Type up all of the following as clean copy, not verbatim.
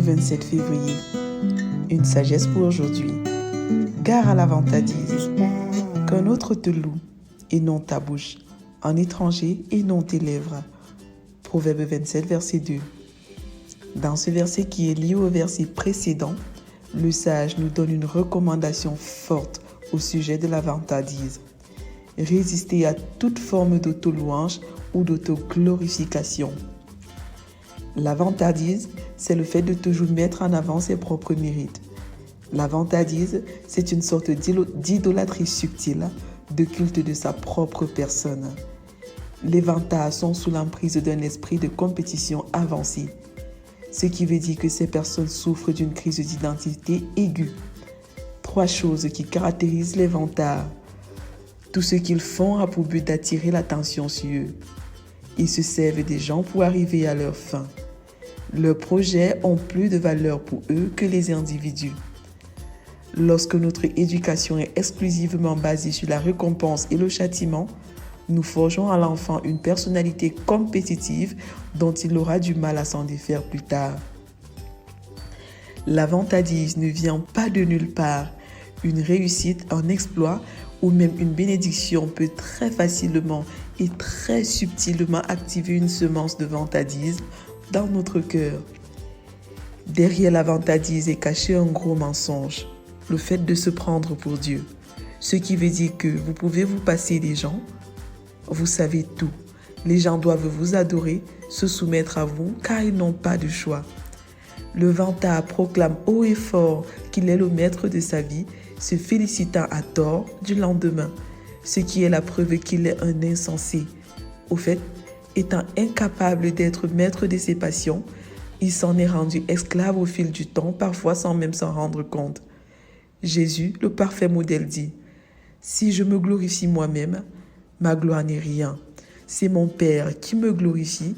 27 février. Une sagesse pour aujourd'hui. Gare à la vantardise. Qu'un autre te loue et non ta bouche, un étranger et non tes lèvres. Proverbe 27, verset 2. Dans ce verset qui est lié au verset précédent, le sage nous donne une recommandation forte au sujet de la vantardise. Résister à toute forme d'auto-louange ou d'auto-glorification. La vantardise, c'est le fait de toujours mettre en avant ses propres mérites. La vantardise, c'est une sorte d'idolâtrie subtile, de culte de sa propre personne. Les vantards sont sous l'emprise d'un esprit de compétition avancé, ce qui veut dire que ces personnes souffrent d'une crise d'identité aiguë. 3 choses qui caractérisent les vantards. Tout ce qu'ils font a pour but d'attirer l'attention sur eux. Ils se servent des gens pour arriver à leur fin. Leurs projets ont plus de valeur pour eux que les individus. Lorsque notre éducation est exclusivement basée sur la récompense et le châtiment, nous forgeons à l'enfant une personnalité compétitive dont il aura du mal à s'en défaire plus tard. La vantardise ne vient pas de nulle part. Une réussite, un exploit ou même une bénédiction peut très facilement et très subtilement activer une semence de vantardise dans notre cœur. Derrière la vantardise est caché un gros mensonge, le fait de se prendre pour Dieu. Ce qui veut dire que vous pouvez vous passer des gens, vous savez tout. Les gens doivent vous adorer, se soumettre à vous car ils n'ont pas de choix. Le vantard proclame haut et fort qu'il est le maître de sa vie, se félicitant à tort du lendemain, ce qui est la preuve qu'il est un insensé. Au fait, étant incapable d'être maître de ses passions, il s'en est rendu esclave au fil du temps, parfois sans même s'en rendre compte. Jésus, le parfait modèle, dit « Si je me glorifie moi-même, ma gloire n'est rien. C'est mon Père qui me glorifie,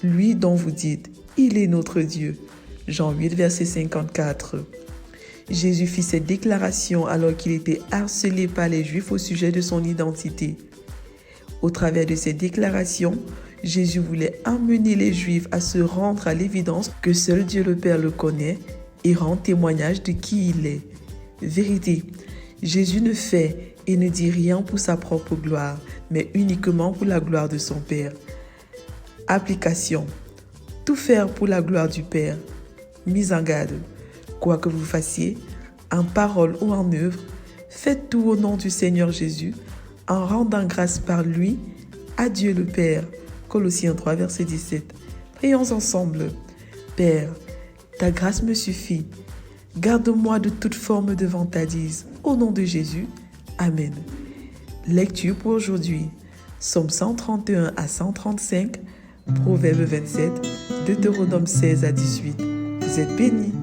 lui dont vous dites « Il est notre Dieu ». Jean 8, verset 54. Jésus fit cette déclaration alors qu'il était harcelé par les Juifs au sujet de son identité. Au travers de ces déclarations, Jésus voulait amener les Juifs à se rendre à l'évidence que seul Dieu le Père le connaît et rend témoignage de qui il est. Vérité, Jésus ne fait et ne dit rien pour sa propre gloire, mais uniquement pour la gloire de son Père. Application. Tout faire pour la gloire du Père. Mise en garde. Quoi que vous fassiez, en parole ou en œuvre, faites tout au nom du Seigneur Jésus, en rendant grâce par lui à Dieu le Père. Colossiens 3, verset 17. Prions ensemble. Père, ta grâce me suffit. Garde-moi de toute forme de vantardise. Au nom de Jésus. Amen. Lecture pour aujourd'hui. Psaume 131 à 135, Proverbe 27, Deutéronome 16 à 18. Vous êtes bénis.